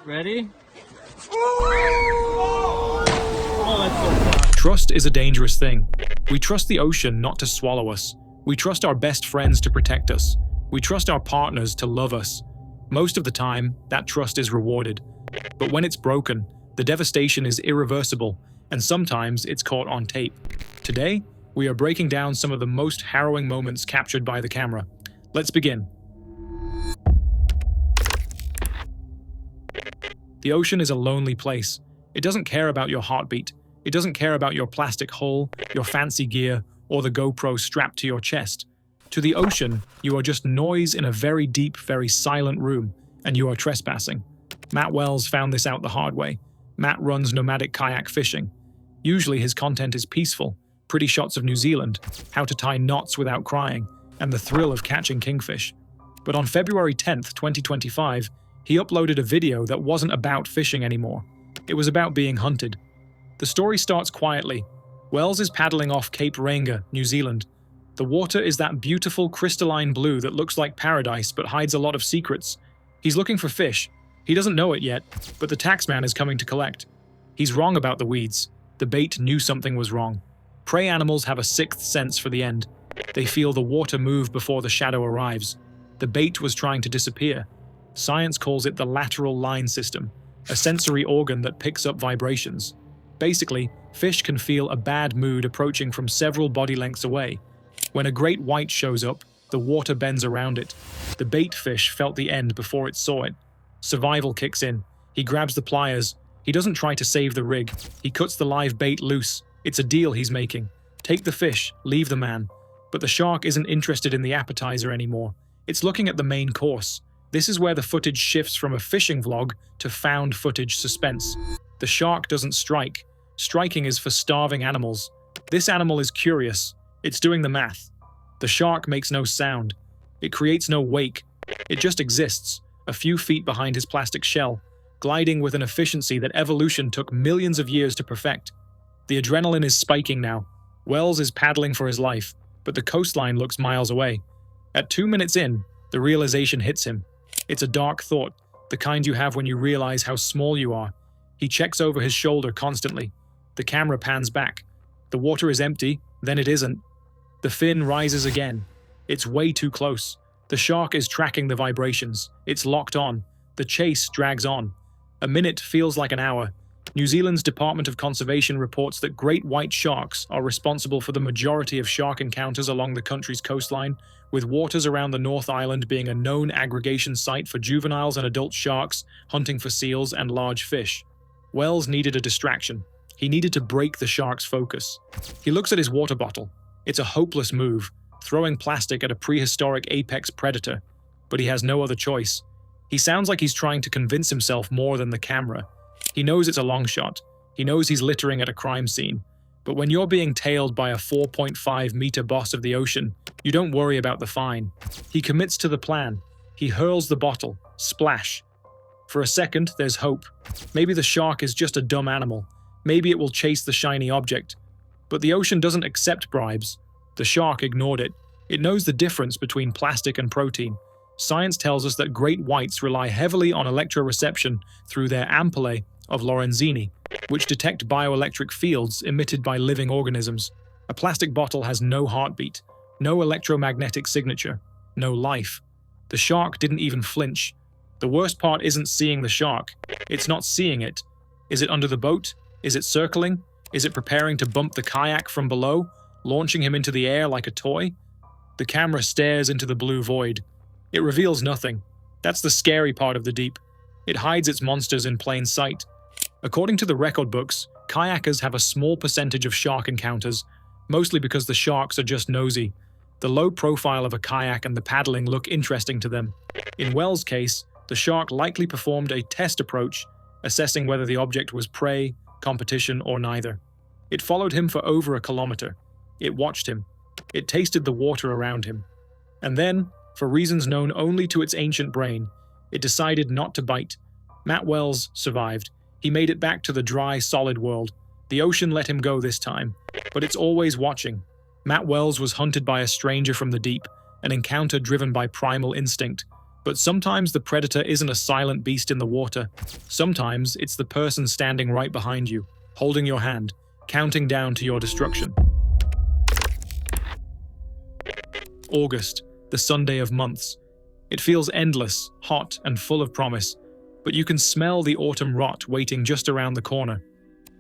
Ready? Oh, that's so far. Trust is a dangerous thing. We trust the ocean not to swallow us. We trust our best friends to protect us. We trust our partners to love us. Most of the time, that trust is rewarded. But when it's broken, the devastation is irreversible, and sometimes it's caught on tape. Today, we are breaking down some of the most harrowing moments captured by the camera. Let's begin. The ocean is a lonely place. It doesn't care about your heartbeat. It doesn't care about your plastic hull, your fancy gear, or the GoPro strapped to your chest. To the ocean, you are just noise in a very deep, very silent room, and you are trespassing. Matt Wells found this out the hard way. Matt runs nomadic kayak fishing. Usually his content is peaceful, pretty shots of New Zealand, how to tie knots without crying, and the thrill of catching kingfish. But on February 10th, 2025, he uploaded a video that wasn't about fishing anymore. It was about being hunted. The story starts quietly. Wells is paddling off Cape Reinga, New Zealand. The water is that beautiful crystalline blue that looks like paradise but hides a lot of secrets. He's looking for fish. He doesn't know it yet, but the taxman is coming to collect. He's wrong about the weeds. The bait knew something was wrong. Prey animals have a sixth sense for the end. They feel the water move before the shadow arrives. The bait was trying to disappear. Science calls it the lateral line system, a sensory organ that picks up vibrations. Basically, fish can feel a bad mood approaching from several body lengths away. When a great white shows up, the water bends around it. The bait fish felt the end before it saw it. Survival kicks in. He grabs the pliers. He doesn't try to save the rig. He cuts the live bait loose. It's a deal he's making. Take the fish, leave the man. But the shark isn't interested in the appetizer anymore. It's looking at the main course. This is where the footage shifts from a fishing vlog to found footage suspense. The shark doesn't strike. Striking is for starving animals. This animal is curious. It's doing the math. The shark makes no sound. It creates no wake. It just exists, a few feet behind his plastic shell, gliding with an efficiency that evolution took millions of years to perfect. The adrenaline is spiking now. Wells is paddling for his life, but the coastline looks miles away. At 2 minutes in, the realization hits him. It's a dark thought, the kind you have when you realize how small you are. He checks over his shoulder constantly. The camera pans back. The water is empty, then it isn't. The fin rises again. It's way too close. The shark is tracking the vibrations. It's locked on. The chase drags on. A minute feels like an hour. New Zealand's Department of Conservation reports that great white sharks are responsible for the majority of shark encounters along the country's coastline, with waters around the North Island being a known aggregation site for juveniles and adult sharks hunting for seals and large fish. Wells needed a distraction. He needed to break the shark's focus. He looks at his water bottle. It's a hopeless move, throwing plastic at a prehistoric apex predator, but he has no other choice. He sounds like he's trying to convince himself more than the camera. He knows it's a long shot. He knows he's littering at a crime scene. But when you're being tailed by a 4.5-meter boss of the ocean, you don't worry about the fine. He commits to the plan. He hurls the bottle. Splash. For a second, there's hope. Maybe the shark is just a dumb animal. Maybe it will chase the shiny object. But the ocean doesn't accept bribes. The shark ignored it. It knows the difference between plastic and protein. Science tells us that great whites rely heavily on electroreception through their ampullae of Lorenzini, which detect bioelectric fields emitted by living organisms. A plastic bottle has no heartbeat, no electromagnetic signature, no life. The shark didn't even flinch. The worst part isn't seeing the shark. It's not seeing it. Is it under the boat? Is it circling? Is it preparing to bump the kayak from below, launching him into the air like a toy? The camera stares into the blue void. It reveals nothing. That's the scary part of the deep. It hides its monsters in plain sight. According to the record books, kayakers have a small percentage of shark encounters, mostly because the sharks are just nosy. The low profile of a kayak and the paddling look interesting to them. In Wells' case, the shark likely performed a test approach, assessing whether the object was prey, competition, or neither. It followed him for over a kilometer. It watched him. It tasted the water around him. And then, for reasons known only to its ancient brain, it decided not to bite. Matt Wells survived. He made it back to the dry, solid world. The ocean let him go this time, but it's always watching. Matt Wells was hunted by a stranger from the deep, an encounter driven by primal instinct. But sometimes the predator isn't a silent beast in the water. Sometimes it's the person standing right behind you, holding your hand, counting down to your destruction. August, the Sunday of months. It feels endless, hot, and full of promise, but you can smell the autumn rot waiting just around the corner.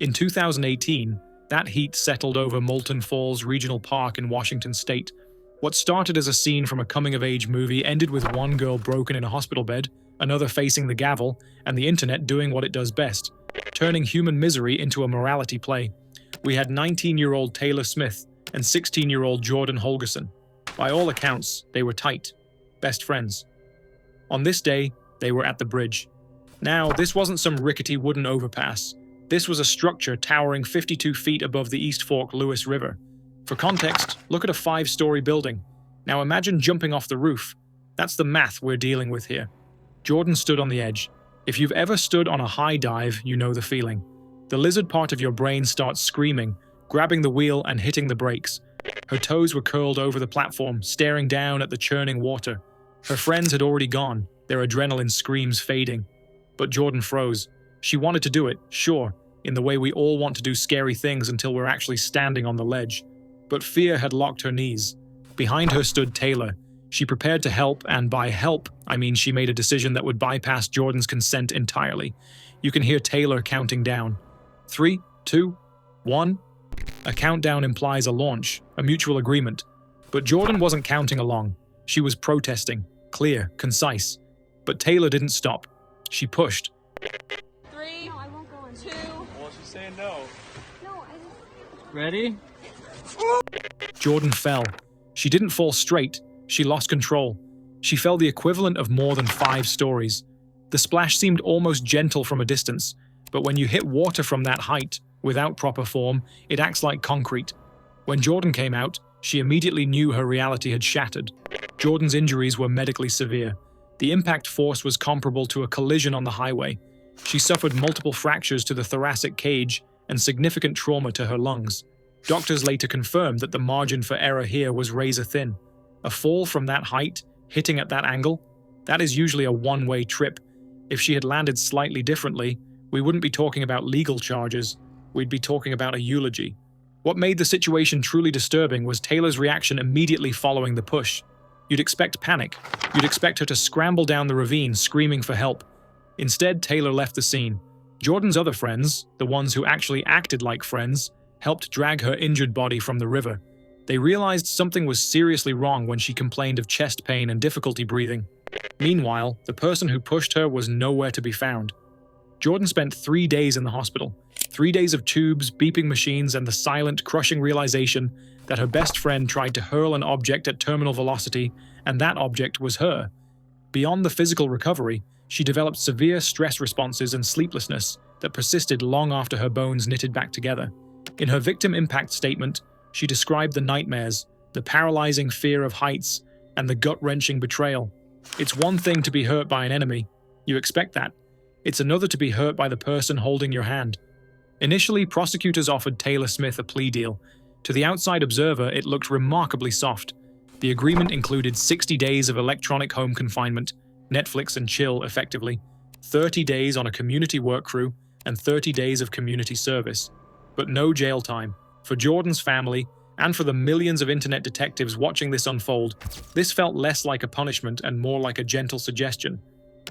In 2018, that heat settled over Moulton Falls Regional Park in Washington state. What started as a scene from a coming-of-age movie ended with one girl broken in a hospital bed, another facing the gavel, and the internet doing what it does best, turning human misery into a morality play. We had 19-year-old Taylor Smith and 16-year-old Jordan Holgerson. By all accounts, they were tight, best friends. On this day, they were at the bridge. Now, this wasn't some rickety wooden overpass. This was a structure towering 52 feet above the East Fork Lewis River. For context, look at a 5-story building. Now imagine jumping off the roof. That's the math we're dealing with here. Jordan stood on the edge. If you've ever stood on a high dive, you know the feeling. The lizard part of your brain starts screaming, grabbing the wheel and hitting the brakes. Her toes were curled over the platform, staring down at the churning water. Her friends had already gone, their adrenaline screams fading. But Jordan froze. She wanted to do it, sure, in the way we all want to do scary things until we're actually standing on the ledge. But fear had locked her knees. Behind her stood Taylor. She prepared to help, and by help, I mean she made a decision that would bypass Jordan's consent entirely. You can hear Taylor counting down. 3, 2, 1. A countdown implies a launch, a mutual agreement. But Jordan wasn't counting along. She was protesting, clear, concise. But Taylor didn't stop. She pushed. 3, no, I won't go in. 2. Well, she's saying no. No, I just... Ready? Jordan fell. She didn't fall straight. She lost control. She fell the equivalent of more than 5 stories. The splash seemed almost gentle from a distance, but when you hit water from that height, without proper form, it acts like concrete. When Jordan came out, she immediately knew her reality had shattered. Jordan's injuries were medically severe. The impact force was comparable to a collision on the highway. She suffered multiple fractures to the thoracic cage and significant trauma to her lungs. Doctors later confirmed that the margin for error here was razor thin. A fall from that height, hitting at that angle, that is usually a one-way trip. If she had landed slightly differently, we wouldn't be talking about legal charges. We'd be talking about a eulogy. What made the situation truly disturbing was Taylor's reaction immediately following the push. You'd expect panic. You'd expect her to scramble down the ravine, screaming for help. Instead, Taylor left the scene. Jordan's other friends, the ones who actually acted like friends, helped drag her injured body from the river. They realized something was seriously wrong when she complained of chest pain and difficulty breathing. Meanwhile, the person who pushed her was nowhere to be found. Jordan spent 3 days in the hospital. 3 days of tubes, beeping machines, and the silent, crushing realization that her best friend tried to hurl an object at terminal velocity, and that object was her. Beyond the physical recovery, she developed severe stress responses and sleeplessness that persisted long after her bones knitted back together. In her victim impact statement, she described the nightmares, the paralyzing fear of heights, and the gut-wrenching betrayal. It's one thing to be hurt by an enemy. You expect that. It's another to be hurt by the person holding your hand. Initially, prosecutors offered Taylor Smith a plea deal. To the outside observer, it looked remarkably soft. The agreement included 60 days of electronic home confinement, Netflix and chill effectively, 30 days on a community work crew, and 30 days of community service. But no jail time. For Jordan's family, and for the millions of internet detectives watching this unfold, this felt less like a punishment and more like a gentle suggestion.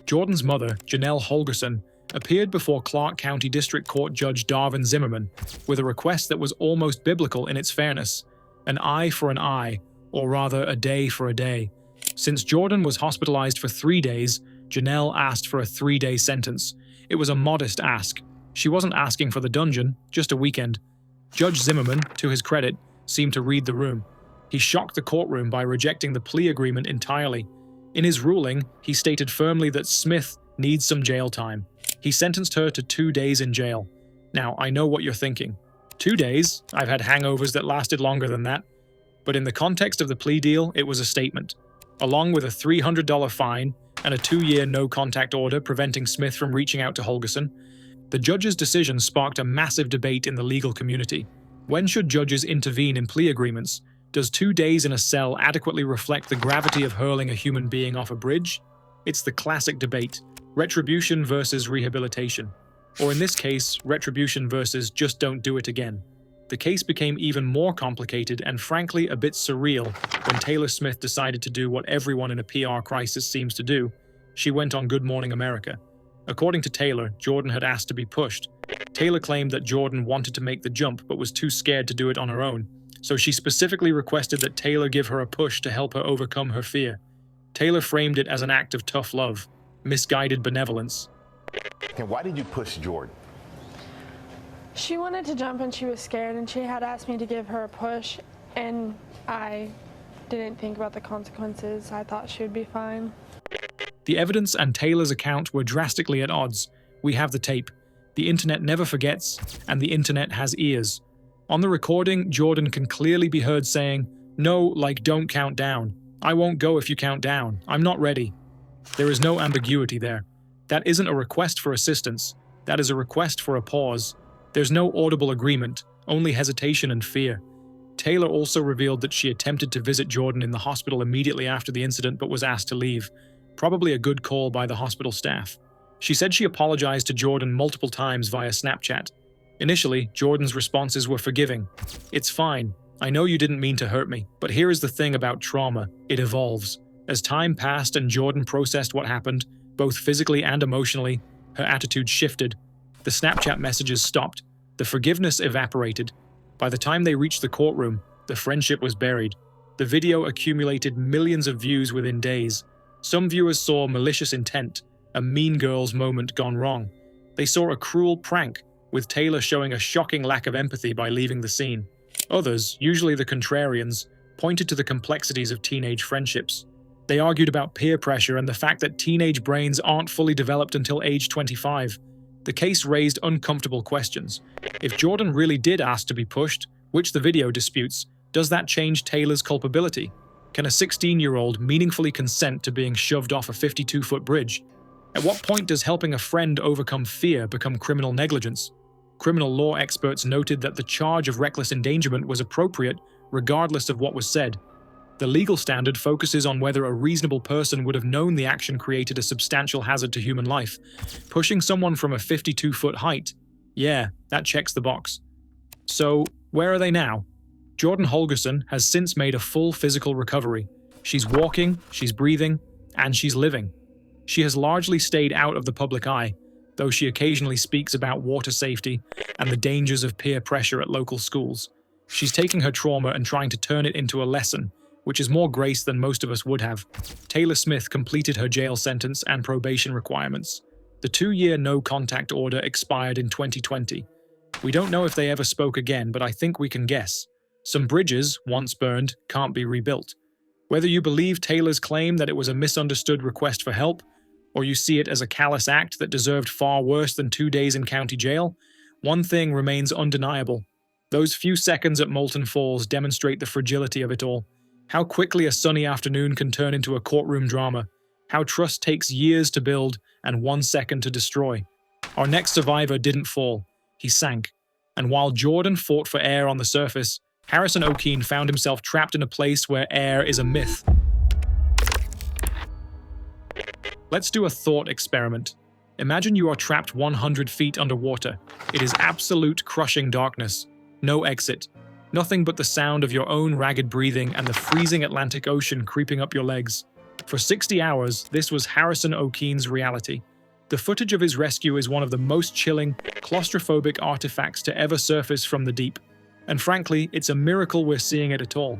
Jordan's mother, Janelle Holgerson, appeared before Clark County District Court Judge Darvin Zimmerman with a request that was almost biblical in its fairness: an eye for an eye, or rather a day for a day. Since Jordan was hospitalized for 3 days, Janelle asked for a 3-day sentence. It was a modest ask. She wasn't asking for the dungeon, just a weekend. Judge Zimmerman, to his credit, seemed to read the room. He shocked the courtroom by rejecting the plea agreement entirely. In his ruling, he stated firmly that Smith needs some jail time. He sentenced her to 2 days in jail. Now, I know what you're thinking. 2 days? I've had hangovers that lasted longer than that. But in the context of the plea deal, it was a statement. Along with a $300 fine and a 2-year no-contact order preventing Smith from reaching out to Holgerson, the judge's decision sparked a massive debate in the legal community. When should judges intervene in plea agreements? Does 2 days in a cell adequately reflect the gravity of hurling a human being off a bridge? It's the classic debate: retribution versus rehabilitation. Or in this case, retribution versus just don't do it again. The case became even more complicated and frankly a bit surreal when Taylor Smith decided to do what everyone in a PR crisis seems to do. She went on Good Morning America. According to Taylor, Jordan had asked to be pushed. Taylor claimed that Jordan wanted to make the jump but was too scared to do it on her own, so she specifically requested that Taylor give her a push to help her overcome her fear. Taylor framed it as an act of tough love, misguided benevolence. And why did you push Jordan? She wanted to jump and she was scared, and she had asked me to give her a push, and I didn't think about the consequences. I thought she would be fine. The evidence and Taylor's account were drastically at odds. We have the tape. The internet never forgets, and the internet has ears. On the recording, Jordan can clearly be heard saying, "No, like don't count down. I won't go if you count down. I'm not ready." There is no ambiguity there. That isn't a request for assistance. That is a request for a pause. There's no audible agreement, only hesitation and fear. Taylor also revealed that she attempted to visit Jordan in the hospital immediately after the incident but was asked to leave. Probably a good call by the hospital staff. She said she apologized to Jordan multiple times via Snapchat. Initially, Jordan's responses were forgiving. "It's fine. I know you didn't mean to hurt me, but here is the thing about trauma. It evolves." As time passed and Jordan processed what happened, both physically and emotionally, her attitude shifted. The Snapchat messages stopped. The forgiveness evaporated. By the time they reached the courtroom, the friendship was buried. The video accumulated millions of views within days. Some viewers saw malicious intent, a mean girl's moment gone wrong. They saw a cruel prank, with Taylor showing a shocking lack of empathy by leaving the scene. Others, usually the contrarians, pointed to the complexities of teenage friendships. They argued about peer pressure and the fact that teenage brains aren't fully developed until age 25. The case raised uncomfortable questions. If Jordan really did ask to be pushed, which the video disputes, does that change Taylor's culpability? Can a 16-year-old meaningfully consent to being shoved off a 52-foot bridge? At what point does helping a friend overcome fear become criminal negligence? Criminal law experts noted that the charge of reckless endangerment was appropriate regardless of what was said. The legal standard focuses on whether a reasonable person would have known the action created a substantial hazard to human life. Pushing someone from a 52-foot height, yeah, that checks the box. So, where are they now? Jordan Holgerson has since made a full physical recovery. She's walking, she's breathing, and she's living. She has largely stayed out of the public eye, though she occasionally speaks about water safety and the dangers of peer pressure at local schools. She's taking her trauma and trying to turn it into a lesson, which is more grace than most of us would have. Taylor Smith completed her jail sentence and probation requirements. The 2-year no-contact order expired in 2020. We don't know if they ever spoke again, but I think we can guess. Some bridges, once burned, can't be rebuilt. Whether you believe Taylor's claim that it was a misunderstood request for help, or you see it as a callous act that deserved far worse than 2 days in county jail, one thing remains undeniable. Those few seconds at Moulton Falls demonstrate the fragility of it all. How quickly a sunny afternoon can turn into a courtroom drama. How trust takes years to build and 1 second to destroy. Our next survivor didn't fall. He sank. And while Jordan fought for air on the surface, Harrison O'Keene found himself trapped in a place where air is a myth. Let's do a thought experiment. Imagine you are trapped 100 feet underwater. It is absolute crushing darkness. No exit. Nothing but the sound of your own ragged breathing and the freezing Atlantic Ocean creeping up your legs. For 60 hours, this was Harrison O'Keene's reality. The footage of his rescue is one of the most chilling, claustrophobic artifacts to ever surface from the deep. And frankly, it's a miracle we're seeing it at all.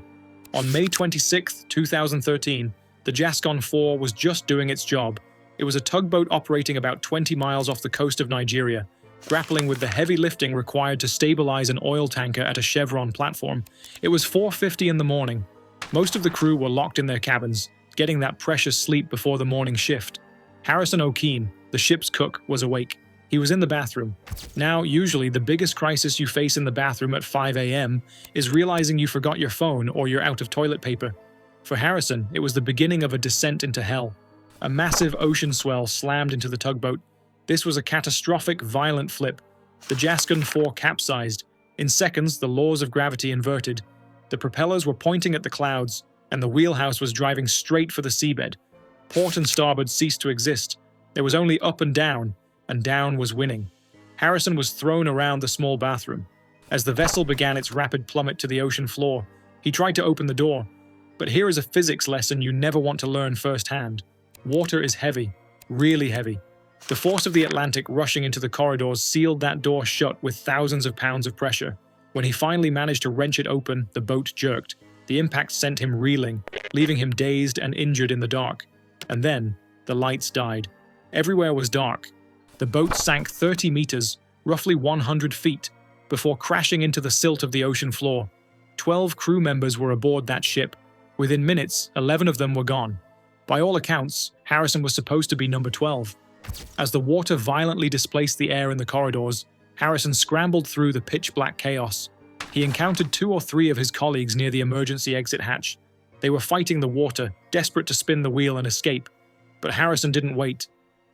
On May 26, 2013, the Jascon 4 was just doing its job. It was a tugboat operating about 20 miles off the coast of Nigeria, grappling with the heavy lifting required to stabilize an oil tanker at a Chevron platform. It was 4:50 in the morning. Most of the crew were locked in their cabins, getting that precious sleep before the morning shift. Harrison O'Keene, the ship's cook, was awake. He was in the bathroom. Now, usually the biggest crisis you face in the bathroom at 5 a.m. is realizing you forgot your phone or you're out of toilet paper. For Harrison, it was the beginning of a descent into hell. A massive ocean swell slammed into the tugboat. This was a catastrophic, violent flip. The Jascon 4 capsized. In seconds, the laws of gravity inverted. The propellers were pointing at the clouds, and the wheelhouse was driving straight for the seabed. Port and starboard ceased to exist. There was only up and down was winning. Harrison was thrown around the small bathroom. As the vessel began its rapid plummet to the ocean floor, he tried to open the door. But here is a physics lesson you never want to learn firsthand. Water is heavy, really heavy. The force of the Atlantic rushing into the corridors sealed that door shut with thousands of pounds of pressure. When he finally managed to wrench it open, the boat jerked. The impact sent him reeling, leaving him dazed and injured in the dark. And then, the lights died. Everywhere was dark. The boat sank 30 meters, roughly 100 feet, before crashing into the silt of the ocean floor. 12 crew members were aboard that ship. Within minutes, 11 of them were gone. By all accounts, Harrison was supposed to be number 12. As the water violently displaced the air in the corridors, Harrison scrambled through the pitch-black chaos. He encountered 2 or 3 of his colleagues near the emergency exit hatch. They were fighting the water, desperate to spin the wheel and escape. But Harrison didn't wait.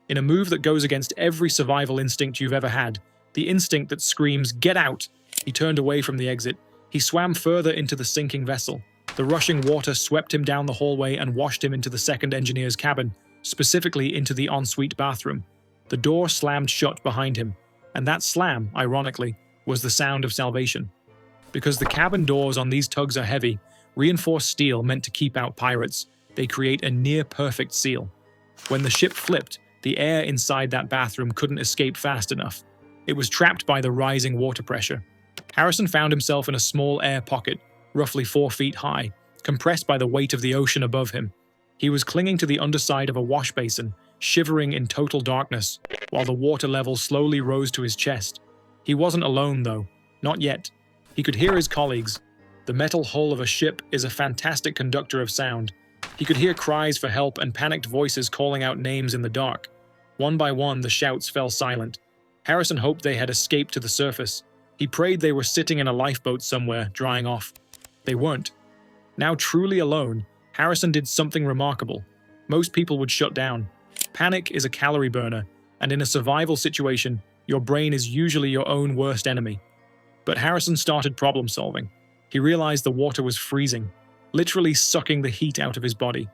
In a move that goes against every survival instinct you've ever had, the instinct that screams, "Get out!" he turned away from the exit. He swam further into the sinking vessel. The rushing water swept him down the hallway and washed him into the second engineer's cabin, specifically into the ensuite bathroom. The door slammed shut behind him, and that slam, ironically, was the sound of salvation. Because the cabin doors on these tugs are heavy, reinforced steel meant to keep out pirates, they create a near-perfect seal. When the ship flipped, the air inside that bathroom couldn't escape fast enough. It was trapped by the rising water pressure. Harrison found himself in a small air pocket, roughly 4 feet high, compressed by the weight of the ocean above him. He was clinging to the underside of a wash basin, shivering in total darkness, while the water level slowly rose to his chest. He wasn't alone, though. Not yet. He could hear his colleagues. The metal hull of a ship is a fantastic conductor of sound. He could hear cries for help and panicked voices calling out names in the dark. One by one, the shouts fell silent. Harrison hoped they had escaped to the surface. He prayed they were sitting in a lifeboat somewhere, drying off. They weren't. Now truly alone, Harrison did something remarkable. Most people would shut down. Panic is a calorie burner, and in a survival situation, your brain is usually your own worst enemy. But Harrison started problem solving. He realized the water was freezing, literally sucking the heat out of his body.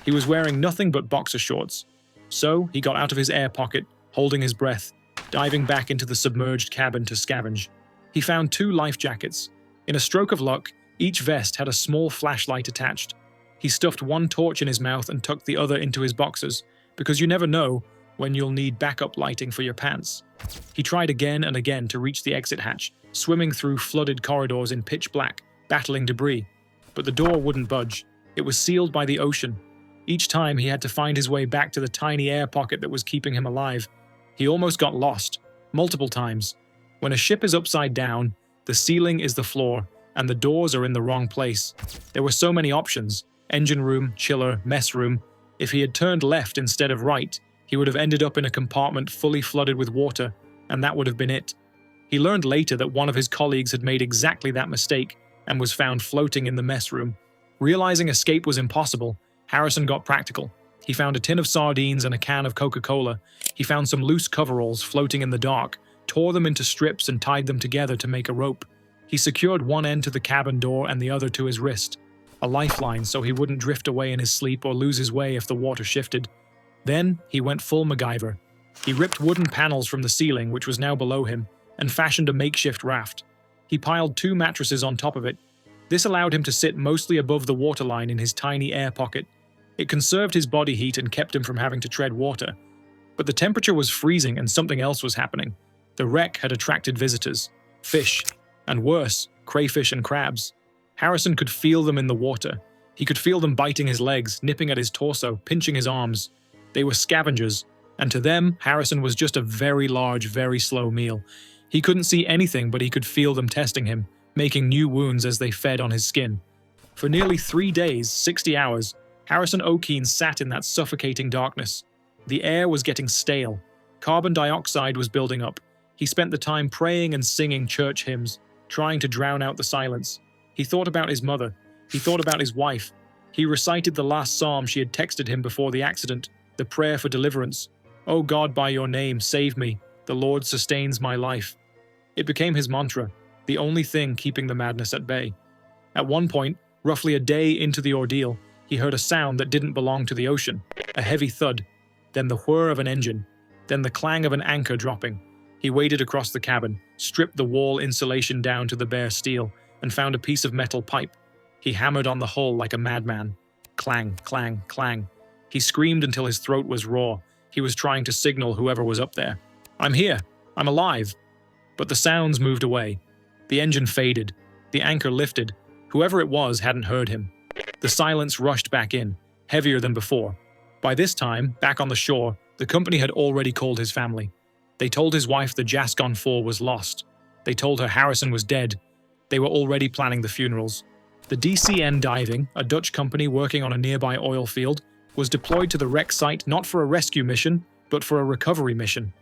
He was wearing nothing but boxer shorts. So he got out of his air pocket, holding his breath, diving back into the submerged cabin to scavenge. He found 2 life jackets. In a stroke of luck, each vest had a small flashlight attached. He stuffed one torch in his mouth and tucked the other into his boxers, because you never know when you'll need backup lighting for your pants. He tried again and again to reach the exit hatch, swimming through flooded corridors in pitch black, battling debris. But the door wouldn't budge. It was sealed by the ocean. Each time he had to find his way back to the tiny air pocket that was keeping him alive. He almost got lost, multiple times. When a ship is upside down, the ceiling is the floor, and the doors are in the wrong place. There were so many options: engine room, chiller, mess room. If he had turned left instead of right, he would have ended up in a compartment fully flooded with water, and that would have been it. He learned later that one of his colleagues had made exactly that mistake and was found floating in the mess room. Realizing escape was impossible, Harrison got practical. He found a tin of sardines and a can of Coca-Cola. He found some loose coveralls floating in the dark, tore them into strips and tied them together to make a rope. He secured one end to the cabin door and the other to his wrist, a lifeline so he wouldn't drift away in his sleep or lose his way if the water shifted. Then he went full MacGyver. He ripped wooden panels from the ceiling, which was now below him, and fashioned a makeshift raft. He piled 2 mattresses on top of it. This allowed him to sit mostly above the waterline in his tiny air pocket. It conserved his body heat and kept him from having to tread water. But the temperature was freezing and something else was happening. The wreck had attracted visitors, fish, and worse, crayfish and crabs. Harrison could feel them in the water. He could feel them biting his legs, nipping at his torso, pinching his arms. They were scavengers, and to them, Harrison was just a very large, very slow meal. He couldn't see anything, but he could feel them testing him, making new wounds as they fed on his skin. For nearly 3 days, 60 hours, Harrison O'Keen sat in that suffocating darkness. The air was getting stale. Carbon dioxide was building up. He spent the time praying and singing church hymns, trying to drown out the silence. He thought about his mother. He thought about his wife. He recited the last psalm she had texted him before the accident, the prayer for deliverance. "Oh God, by your name, save me. The Lord sustains my life." It became his mantra, the only thing keeping the madness at bay. At one point, roughly a day into the ordeal, he heard a sound that didn't belong to the ocean, a heavy thud, then the whir of an engine, then the clang of an anchor dropping. He waded across the cabin, stripped the wall insulation down to the bare steel, and found a piece of metal pipe. He hammered on the hull like a madman. Clang, clang, clang. He screamed until his throat was raw. He was trying to signal whoever was up there. "I'm here. I'm alive." But the sounds moved away. The engine faded. The anchor lifted. Whoever it was hadn't heard him. The silence rushed back in, heavier than before. By this time, back on the shore, the company had already called his family. They told his wife the Jascon 4 was lost. They told her Harrison was dead. They were already planning the funerals. The DCN Diving, a Dutch company working on a nearby oil field, was deployed to the wreck site not for a rescue mission, but for a recovery mission.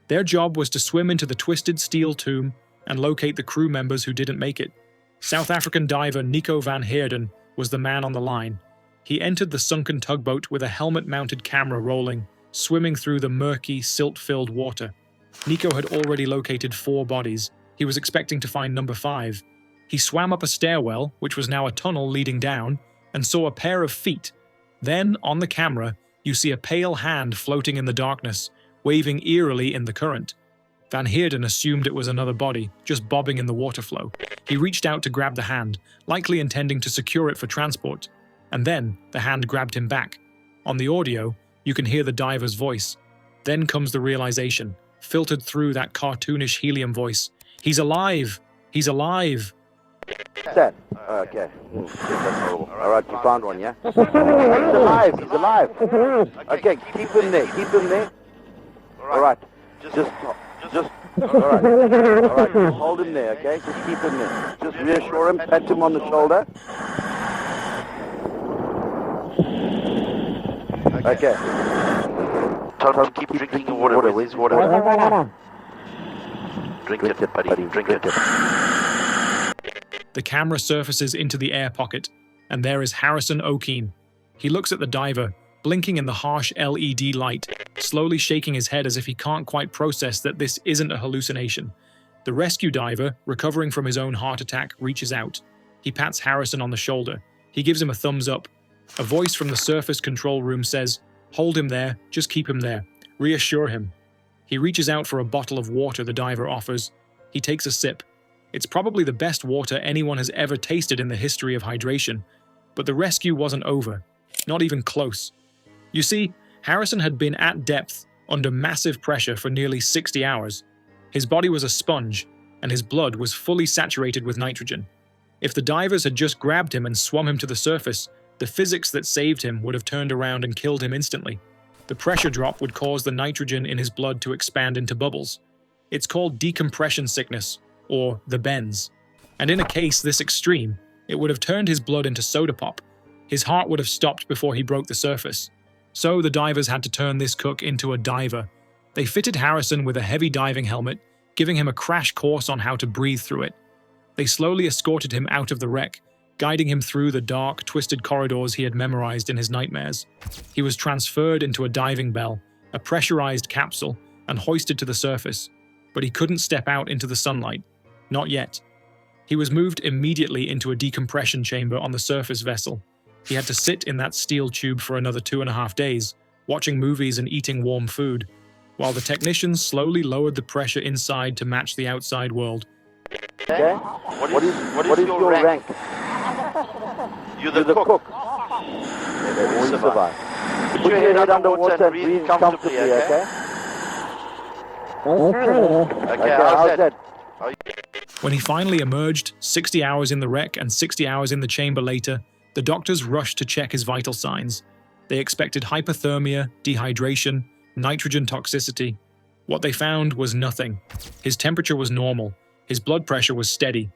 Their job was to swim into the twisted steel tomb and locate the crew members who didn't make it. South African diver Nico van Heerden was the man on the line. He entered the sunken tugboat with a helmet-mounted camera rolling, swimming through the murky, silt-filled water. Nico had already located 4 bodies. He was expecting to find number 5. He swam up a stairwell, which was now a tunnel leading down, and saw a pair of feet. Then, on the camera, you see a pale hand floating in the darkness, waving eerily in the current. Van Heerden assumed it was another body, just bobbing in the water flow. He reached out to grab the hand, likely intending to secure it for transport. And then, the hand grabbed him back. On the audio, you can hear the diver's voice. Then comes the realization, filtered through that cartoonish helium voice. "He's alive! He's alive!" Set. Okay. That's horrible. All right, you found one, yeah? He's alive. He's alive. Okay, keep him there. Keep him there. All right. Just. All right. All right. Hold him there, okay? Just keep him there. Just reassure him. Pat him on the shoulder. Okay. Tell him to keep drinking your water. Where's water? Drink it, buddy. Drink it. The camera surfaces into the air pocket, and there is Harrison O'Keen. He looks at the diver, blinking in the harsh LED light, slowly shaking his head as if he can't quite process that this isn't a hallucination. The rescue diver, recovering from his own heart attack, reaches out. He pats Harrison on the shoulder. He gives him a thumbs up. A voice from the surface control room says, "Hold him there, just keep him there. Reassure him." He reaches out for a bottle of water the diver offers. He takes a sip. It's probably the best water anyone has ever tasted in the history of hydration. But the rescue wasn't over. Not even close. You see, Harrison had been at depth, under massive pressure for nearly 60 hours. His body was a sponge, and his blood was fully saturated with nitrogen. If the divers had just grabbed him and swum him to the surface, the physics that saved him would have turned around and killed him instantly. The pressure drop would cause the nitrogen in his blood to expand into bubbles. It's called decompression sickness, or the bends. And in a case this extreme, it would have turned his blood into soda pop. His heart would have stopped before he broke the surface. So the divers had to turn this cook into a diver. They fitted Harrison with a heavy diving helmet, giving him a crash course on how to breathe through it. They slowly escorted him out of the wreck, guiding him through the dark, twisted corridors he had memorized in his nightmares. He was transferred into a diving bell, a pressurized capsule, and hoisted to the surface. But he couldn't step out into the sunlight. Not yet. He was moved immediately into a decompression chamber on the surface vessel. He had to sit in that steel tube for another 2.5 days, watching movies and eating warm food, while the technicians slowly lowered the pressure inside to match the outside world. Okay? What is your rank? You're the cook. Yeah, they will survive. Put your head underwater and breathe comfortably, okay? Okay, how's that? When he finally emerged, 60 hours in the wreck and 60 hours in the chamber later, the doctors rushed to check his vital signs. They expected hypothermia, dehydration, nitrogen toxicity. What they found was nothing. His temperature was normal. His blood pressure was steady.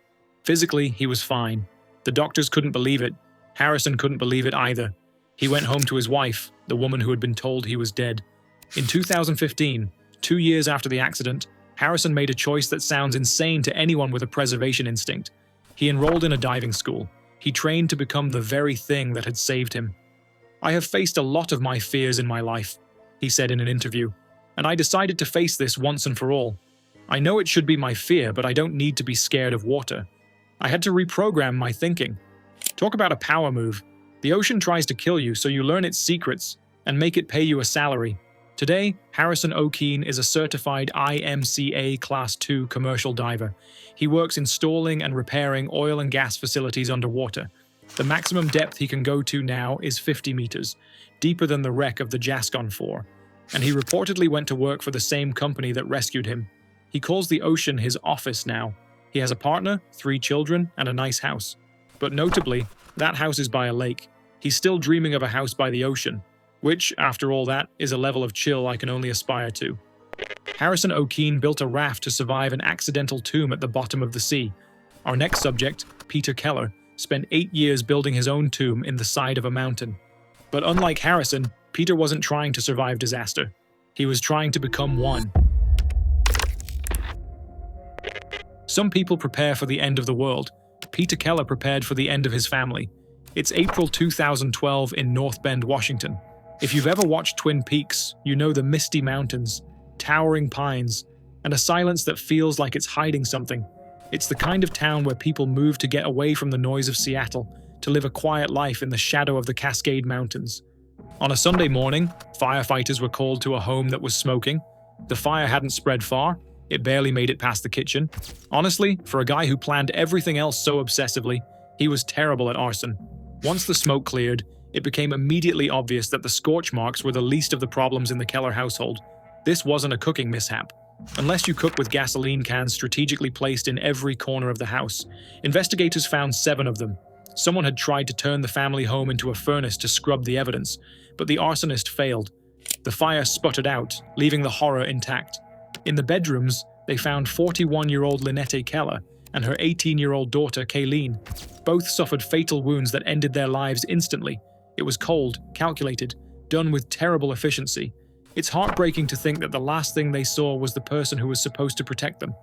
Physically, he was fine. The doctors couldn't believe it. Harrison couldn't believe it either. He went home to his wife, the woman who had been told he was dead. In 2015, 2 years after the accident, Harrison made a choice that sounds insane to anyone with a preservation instinct. He enrolled in a diving school. He trained to become the very thing that had saved him. "I have faced a lot of my fears in my life," he said in an interview, "and I decided to face this once and for all. I know it should be my fear, but I don't need to be scared of water. I had to reprogram my thinking. Talk about a power move. The ocean tries to kill you, so you learn its secrets and make it pay you a salary. Today, Harrison O'Keen is a certified IMCA Class 2 commercial diver. He works installing and repairing oil and gas facilities underwater. The maximum depth he can go to now is 50 meters, deeper than the wreck of the Jascon 4. And he reportedly went to work for the same company that rescued him. He calls the ocean his office now. He has a partner, 3 children, and a nice house. But notably, that house is by a lake. He's still dreaming of a house by the ocean, which, after all that, is a level of chill I can only aspire to. Harrison O'Keen built a raft to survive an accidental tomb at the bottom of the sea. Our next subject, Peter Keller, spent 8 years building his own tomb in the side of a mountain. But unlike Harrison, Peter wasn't trying to survive disaster. He was trying to become one. Some people prepare for the end of the world. Peter Keller prepared for the end of his family. It's April 2012 in North Bend, Washington. If you've ever watched Twin Peaks, you know the misty mountains, towering pines, and a silence that feels like it's hiding something. It's the kind of town where people move to get away from the noise of Seattle, to live a quiet life in the shadow of the Cascade Mountains. On a Sunday morning, firefighters were called to a home that was smoking. The fire hadn't spread far. It barely made it past the kitchen. Honestly, for a guy who planned everything else so obsessively, he was terrible at arson. Once the smoke cleared, it became immediately obvious that the scorch marks were the least of the problems in the Keller household. This wasn't a cooking mishap. Unless you cook with gasoline cans strategically placed in every corner of the house. Investigators found 7 of them. Someone had tried to turn the family home into a furnace to scrub the evidence, but the arsonist failed. The fire sputtered out, leaving the horror intact. In the bedrooms, they found 41-year-old Lynette Keller and her 18-year-old daughter, Kayleen. Both suffered fatal wounds that ended their lives instantly. It was cold, calculated, done with terrible efficiency. It's heartbreaking to think that the last thing they saw was the person who was supposed to protect them.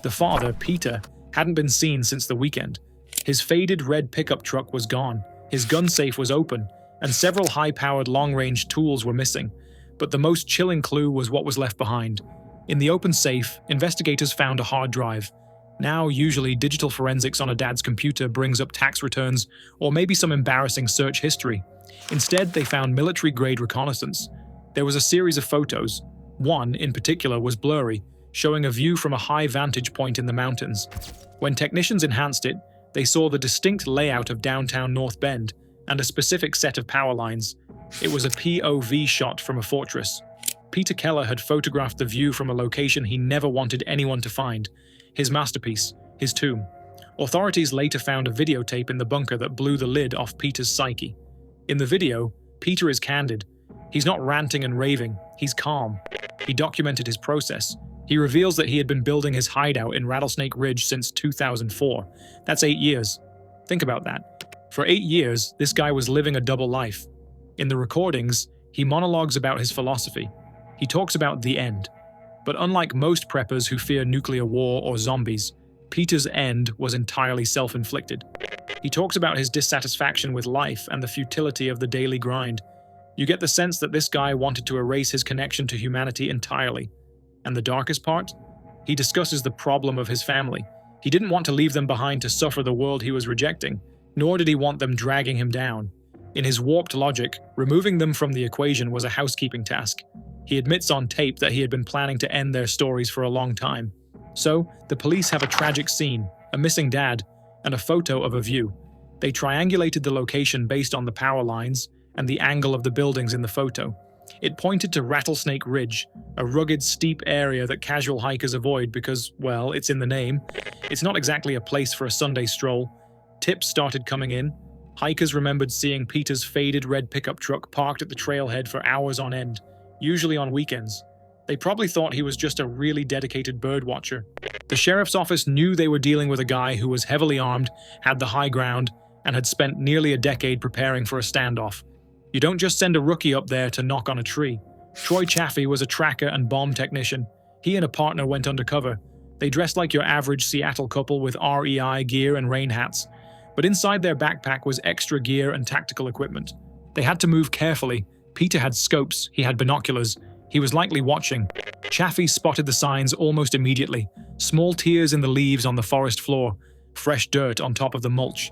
The father, Peter, hadn't been seen since the weekend. His faded red pickup truck was gone, his gun safe was open, and several high-powered long-range tools were missing. But the most chilling clue was what was left behind. In the open safe, investigators found a hard drive. Now, usually, digital forensics on a dad's computer brings up tax returns or maybe some embarrassing search history. Instead, they found military-grade reconnaissance. There was a series of photos. One, in particular, was blurry, showing a view from a high vantage point in the mountains. When technicians enhanced it, they saw the distinct layout of downtown North Bend and a specific set of power lines. It was a POV shot from a fortress. Peter Keller had photographed the view from a location he never wanted anyone to find. His masterpiece, his tomb. Authorities later found a videotape in the bunker that blew the lid off Peter's psyche. In the video, Peter is candid. He's not ranting and raving, he's calm. He documented his process. He reveals that he had been building his hideout in Rattlesnake Ridge since 2004. That's 8 years. Think about that. For 8 years, this guy was living a double life. In the recordings, he monologues about his philosophy. He talks about the end. But unlike most preppers who fear nuclear war or zombies, Peter's end was entirely self-inflicted. He talks about his dissatisfaction with life and the futility of the daily grind. You get the sense that this guy wanted to erase his connection to humanity entirely. And the darkest part? He discusses the problem of his family. He didn't want to leave them behind to suffer the world he was rejecting, nor did he want them dragging him down. In his warped logic, removing them from the equation was a housekeeping task. He admits on tape that he had been planning to end their stories for a long time. So, the police have a tragic scene, a missing dad, and a photo of a view. They triangulated the location based on the power lines and the angle of the buildings in the photo. It pointed to Rattlesnake Ridge, a rugged, steep area that casual hikers avoid because, well, it's in the name. It's not exactly a place for a Sunday stroll. Tips started coming in. Hikers remembered seeing Peter's faded red pickup truck parked at the trailhead for hours on end, usually on weekends. They probably thought he was just a really dedicated bird watcher. The sheriff's office knew they were dealing with a guy who was heavily armed, had the high ground, and had spent nearly a decade preparing for a standoff. You don't just send a rookie up there to knock on a tree. Troy Chaffee was a tracker and bomb technician. He and a partner went undercover. They dressed like your average Seattle couple with REI gear and rain hats. But inside their backpack was extra gear and tactical equipment. They had to move carefully. Peter had scopes, he had binoculars. He was likely watching. Chaffee spotted the signs almost immediately. Small tears in the leaves on the forest floor. Fresh dirt on top of the mulch.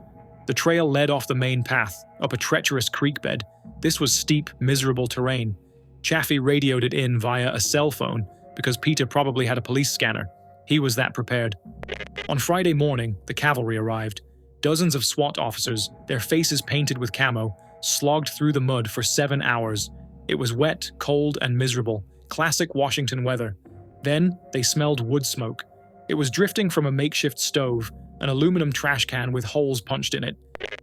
The trail led off the main path, up a treacherous creek bed. This was steep, miserable terrain. Chaffee radioed it in via a cell phone because Peter probably had a police scanner. He was that prepared. On Friday morning, the cavalry arrived. Dozens of SWAT officers, their faces painted with camo, slogged through the mud for 7 hours. It was wet, cold, and miserable. Classic Washington weather. Then, they smelled wood smoke. It was drifting from a makeshift stove, an aluminum trash can with holes punched in it.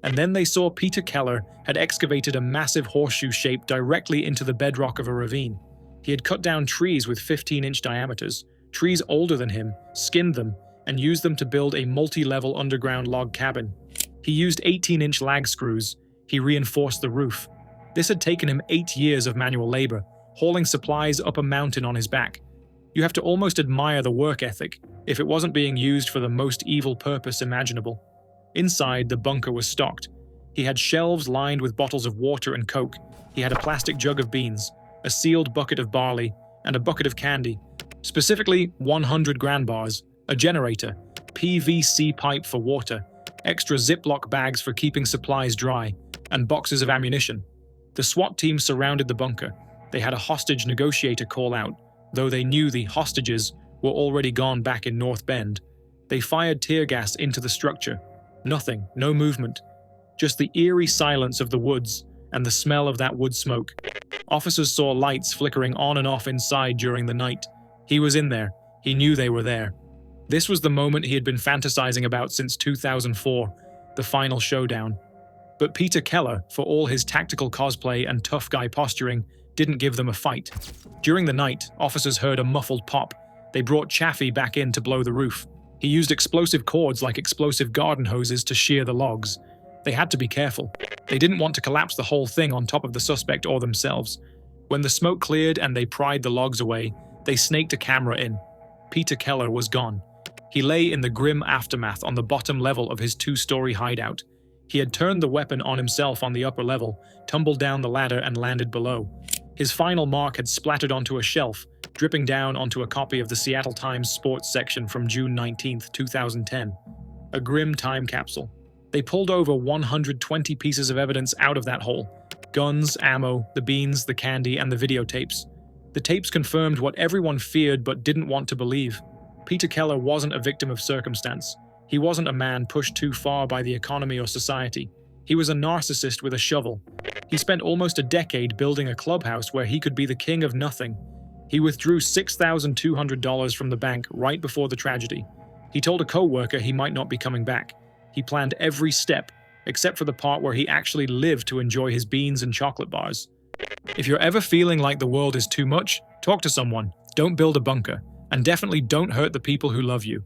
And then they saw Peter Keller had excavated a massive horseshoe shape directly into the bedrock of a ravine. He had cut down trees with 15-inch diameters, trees older than him, skinned them, and used them to build a multi-level underground log cabin. He used 18-inch lag screws. He reinforced the roof. This had taken him 8 years of manual labor, hauling supplies up a mountain on his back. You have to almost admire the work ethic, if it wasn't being used for the most evil purpose imaginable. Inside, the bunker was stocked. He had shelves lined with bottles of water and Coke. He had a plastic jug of beans, a sealed bucket of barley, and a bucket of candy. Specifically, 100 grand bars, a generator, PVC pipe for water, extra Ziploc bags for keeping supplies dry, and boxes of ammunition. The SWAT team surrounded the bunker. They had a hostage negotiator call out, though they knew the hostages were already gone back in North Bend. They fired tear gas into the structure. Nothing, no movement. Just the eerie silence of the woods and the smell of that wood smoke. Officers saw lights flickering on and off inside during the night. He was in there. He knew they were there. This was the moment he had been fantasizing about since 2004, the final showdown. But Peter Keller, for all his tactical cosplay and tough guy posturing, didn't give them a fight. During the night, officers heard a muffled pop. They brought Chaffee back in to blow the roof. He used explosive cords like explosive garden hoses to shear the logs. They had to be careful. They didn't want to collapse the whole thing on top of the suspect or themselves. When the smoke cleared and they pried the logs away, they snaked a camera in. Peter Keller was gone. He lay in the grim aftermath on the bottom level of his 2-story hideout. He had turned the weapon on himself on the upper level, tumbled down the ladder and landed below. His final mark had splattered onto a shelf, dripping down onto a copy of the Seattle Times sports section from June 19, 2010. A grim time capsule. They pulled over 120 pieces of evidence out of that hole. Guns, ammo, the beans, the candy, and the videotapes. The tapes confirmed what everyone feared but didn't want to believe. Peter Keller wasn't a victim of circumstance. He wasn't a man pushed too far by the economy or society. He was a narcissist with a shovel. He spent almost a decade building a clubhouse where he could be the king of nothing. He withdrew $6,200 from the bank right before the tragedy. He told a co-worker he might not be coming back. He planned every step, except for the part where he actually lived to enjoy his beans and chocolate bars. If you're ever feeling like the world is too much, talk to someone. Don't build a bunker. And definitely don't hurt the people who love you.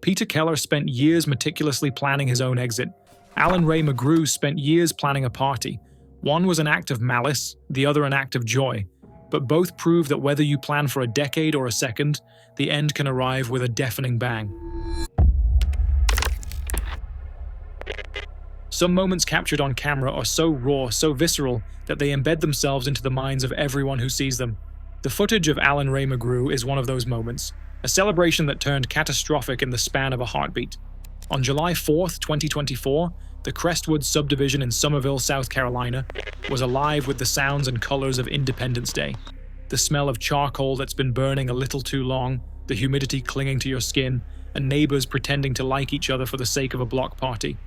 Peter Keller spent years meticulously planning his own exit. Alan Ray McGrew spent years planning a party. One was an act of malice, the other an act of joy. But both prove that whether you plan for a decade or a second, the end can arrive with a deafening bang. Some moments captured on camera are so raw, so visceral, that they embed themselves into the minds of everyone who sees them. The footage of Alan Ray McGrew is one of those moments, a celebration that turned catastrophic in the span of a heartbeat. On July 4, 2024, the Crestwood subdivision in Summerville, South Carolina, was alive with the sounds and colors of Independence Day. The smell of charcoal that's been burning a little too long, the humidity clinging to your skin, and neighbors pretending to like each other for the sake of a block party.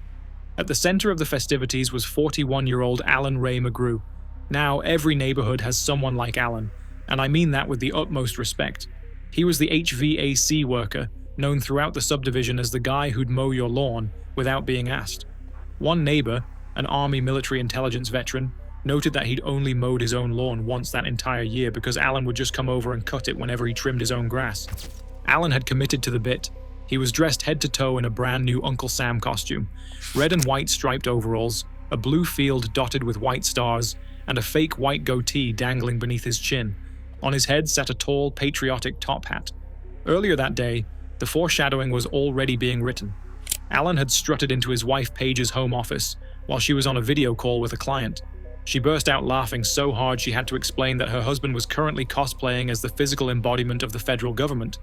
At the center of the festivities was 41-year-old Alan Ray McGrew. Now every neighborhood has someone like Alan, and I mean that with the utmost respect. He was the HVAC worker, known throughout the subdivision as the guy who'd mow your lawn without being asked. One neighbor, an Army military intelligence veteran, noted that he'd only mowed his own lawn once that entire year because Alan would just come over and cut it whenever he trimmed his own grass. Alan had committed to the bit. He was dressed head to toe in a brand new Uncle Sam costume, red and white striped overalls, a blue field dotted with white stars, and a fake white goatee dangling beneath his chin. On his head sat a tall, patriotic top hat. Earlier that day, the foreshadowing was already being written. Alan had strutted into his wife Paige's home office while she was on a video call with a client. She burst out laughing so hard she had to explain that her husband was currently cosplaying as the physical embodiment of the federal government.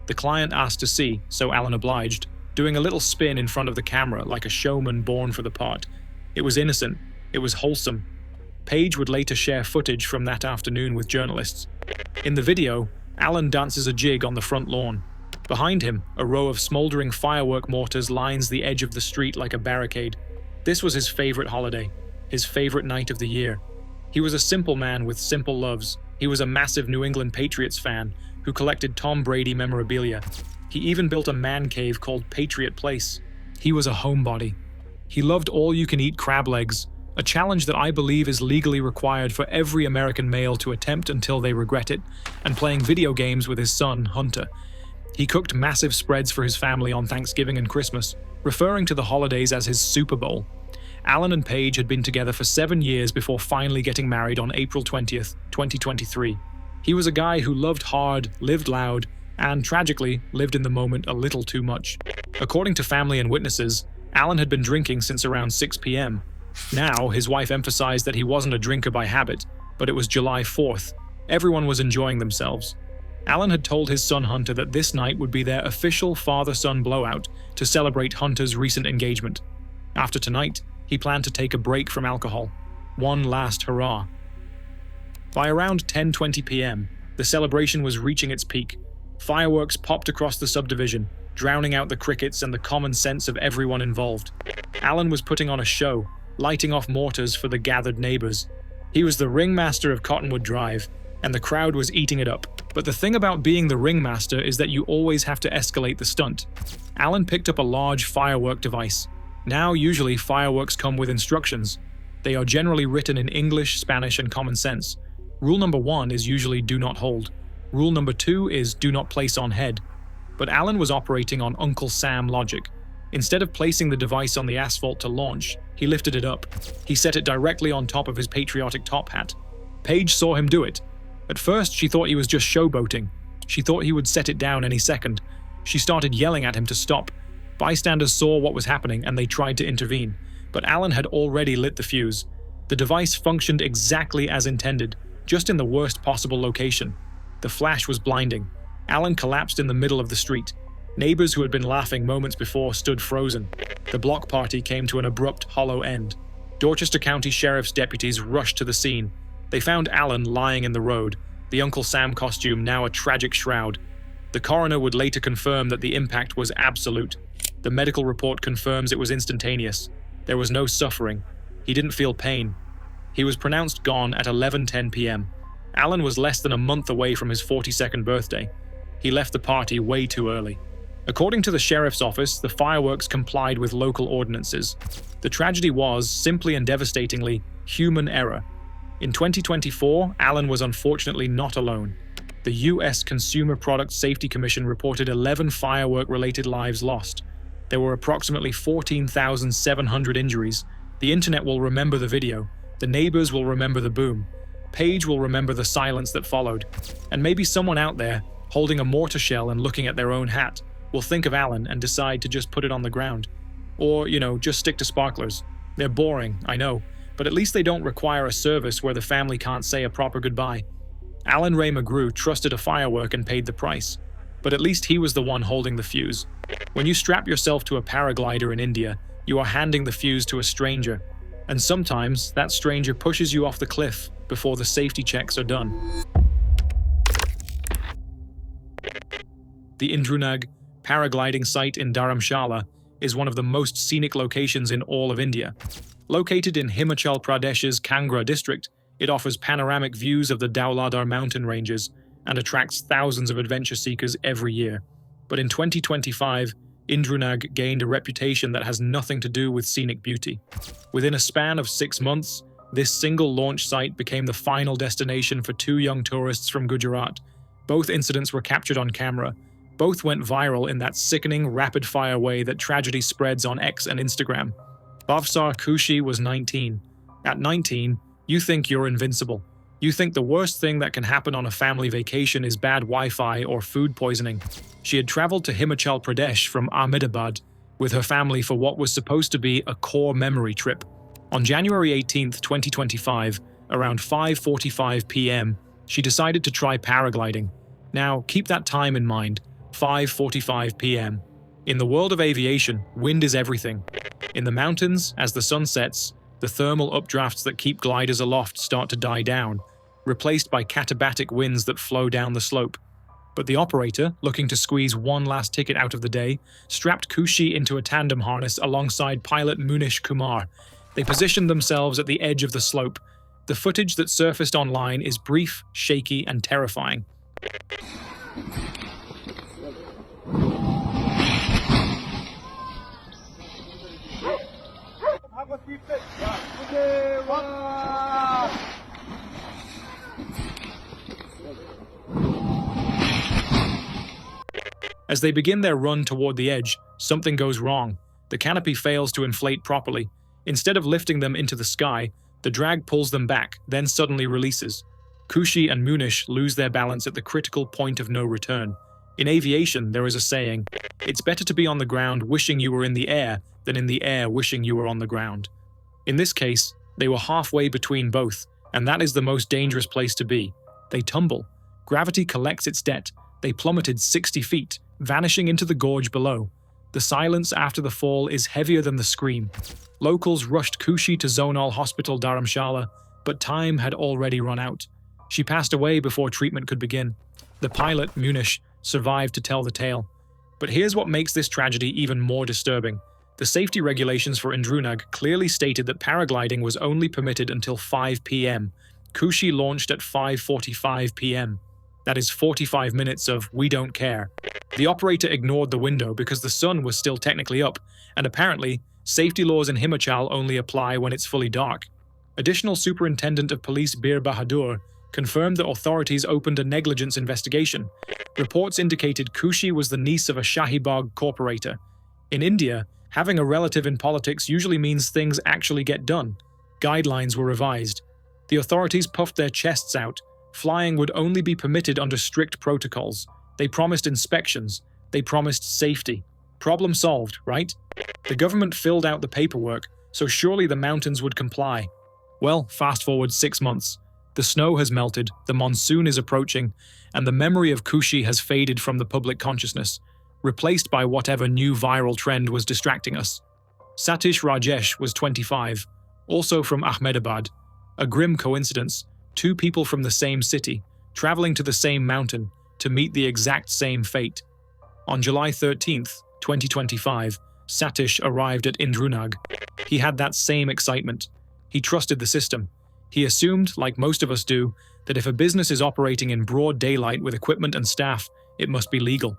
The client asked to see, so Alan obliged. doing a little spin in front of the camera like a showman born for the part. It was innocent. It was wholesome. Paige would later share footage from that afternoon with journalists. In the video, Alan dances a jig on the front lawn. Behind him, a row of smoldering firework mortars lines the edge of the street like a barricade. This was his favorite holiday, his favorite night of the year. He was a simple man with simple loves. He was a massive New England Patriots fan who collected Tom Brady memorabilia. He even built a man cave called Patriot Place. He was a homebody. He loved all-you-can-eat crab legs, a challenge that I believe is legally required for every American male to attempt until they regret it, and playing video games with his son, Hunter. He cooked massive spreads for his family on Thanksgiving and Christmas, referring to the holidays as his Super Bowl. Alan and Paige had been together for 7 years before finally getting married on April 20th, 2023. He was a guy who loved hard, lived loud, and, tragically, lived in the moment a little too much. According to family and witnesses, Alan had been drinking since around 6 p.m. Now, his wife emphasized that he wasn't a drinker by habit, but it was July 4th. Everyone was enjoying themselves. Alan had told his son Hunter that this night would be their official father-son blowout to celebrate Hunter's recent engagement. After tonight, he planned to take a break from alcohol. One last hurrah. By around 10:20 p.m., the celebration was reaching its peak. Fireworks popped across the subdivision, drowning out the crickets and the common sense of everyone involved. Alan was putting on a show, lighting off mortars for the gathered neighbors. He was the ringmaster of Cottonwood Drive, and the crowd was eating it up. But the thing about being the ringmaster is that you always have to escalate the stunt. Alan picked up a large firework device. Now, usually, fireworks come with instructions. They are generally written in English, Spanish, and common sense. Rule number 1 is usually do not hold. Rule number 2 is do not place on head. But Alan was operating on Uncle Sam logic. Instead of placing the device on the asphalt to launch, he lifted it up. He set it directly on top of his patriotic top hat. Paige saw him do it. At first, she thought he was just showboating. She thought he would set it down any second. She started yelling at him to stop. Bystanders saw what was happening and they tried to intervene, but Alan had already lit the fuse. The device functioned exactly as intended, just in the worst possible location. The flash was blinding. Alan collapsed in the middle of the street. Neighbors who had been laughing moments before stood frozen. The block party came to an abrupt, hollow end. Dorchester County Sheriff's deputies rushed to the scene. They found Alan lying in the road, the Uncle Sam costume now a tragic shroud. The coroner would later confirm that the impact was absolute. The medical report confirms it was instantaneous. There was no suffering. He didn't feel pain. He was pronounced gone at 11:10 p.m. Alan was less than a month away from his 42nd birthday. He left the party way too early. According to the sheriff's office, the fireworks complied with local ordinances. The tragedy was, simply and devastatingly, human error. In 2024, Alan was unfortunately not alone. The U.S. Consumer Product Safety Commission reported 11 firework-related lives lost. There were approximately 14,700 injuries. The internet will remember the video. The neighbors will remember the boom. Paige will remember the silence that followed. And maybe someone out there, holding a mortar shell and looking at their own hat, will think of Alan and decide to just put it on the ground. Or, just stick to sparklers. They're boring, I know, but at least they don't require a service where the family can't say a proper goodbye. Alan Ray McGrew trusted a firework and paid the price. But at least he was the one holding the fuse. When you strap yourself to a paraglider in India, you are handing the fuse to a stranger. And sometimes, that stranger pushes you off the cliff before the safety checks are done. The Indrunag paragliding site in Dharamshala is one of the most scenic locations in all of India. Located in Himachal Pradesh's Kangra district, it offers panoramic views of the Dhauladhar mountain ranges and attracts thousands of adventure seekers every year. But in 2025, Indrunag gained a reputation that has nothing to do with scenic beauty. Within a span of 6 months, this single launch site became the final destination for 2 young tourists from Gujarat. Both incidents were captured on camera. Both went viral in that sickening, rapid-fire way that tragedy spreads on X and Instagram. Bhavsar Kushi was 19. At 19, you think you're invincible. You think the worst thing that can happen on a family vacation is bad Wi-Fi or food poisoning. She had traveled to Himachal Pradesh from Ahmedabad with her family for what was supposed to be a core memory trip. On January 18th, 2025, around 5:45 p.m., she decided to try paragliding. Now, keep that time in mind, 5:45 p.m. In the world of aviation, wind is everything. In the mountains, as the sun sets, the thermal updrafts that keep gliders aloft start to die down, replaced by katabatic winds that flow down the slope. But the operator, looking to squeeze one last ticket out of the day, strapped Kushi into a tandem harness alongside pilot Munish Kumar. They positioned themselves at the edge of the slope. The footage that surfaced online is brief, shaky, and terrifying. As they begin their run toward the edge, something goes wrong. The canopy fails to inflate properly. Instead of lifting them into the sky, the drag pulls them back, then suddenly releases. Kushi and Munish lose their balance at the critical point of no return. In aviation, there is a saying, "It's better to be on the ground wishing you were in the air than in the air wishing you were on the ground." In this case, they were halfway between both, and that is the most dangerous place to be. They tumble. Gravity collects its debt. They plummeted 60 feet, vanishing into the gorge below. The silence after the fall is heavier than the scream. Locals rushed Kushi to Zonal Hospital Dharamshala, but time had already run out. She passed away before treatment could begin. The pilot, Munish, survived to tell the tale. But here's what makes this tragedy even more disturbing. The safety regulations for Indrunag clearly stated that paragliding was only permitted until 5 p.m. Kushi launched at 5:45 p.m. That is 45 minutes of "we don't care." The operator ignored the window because the sun was still technically up, and apparently, safety laws in Himachal only apply when it's fully dark. Additional Superintendent of Police Bir Bahadur confirmed that authorities opened a negligence investigation. Reports indicated Kushi was the niece of a Shahibag corporator. In India, having a relative in politics usually means things actually get done. Guidelines were revised. The authorities puffed their chests out. Flying would only be permitted under strict protocols. They promised inspections. They promised safety. Problem solved, right? The government filled out the paperwork, so surely the mountains would comply. Well, fast forward 6 months. The snow has melted, the monsoon is approaching, and the memory of Kushi has faded from the public consciousness, replaced by whatever new viral trend was distracting us. Satish Rajesh was 25, also from Ahmedabad. A grim coincidence. 2 people from the same city, traveling to the same mountain to meet the exact same fate. On July 13th, 2025, Satish arrived at Indrunag. He had that same excitement. He trusted the system. He assumed, like most of us do, that if a business is operating in broad daylight with equipment and staff, it must be legal.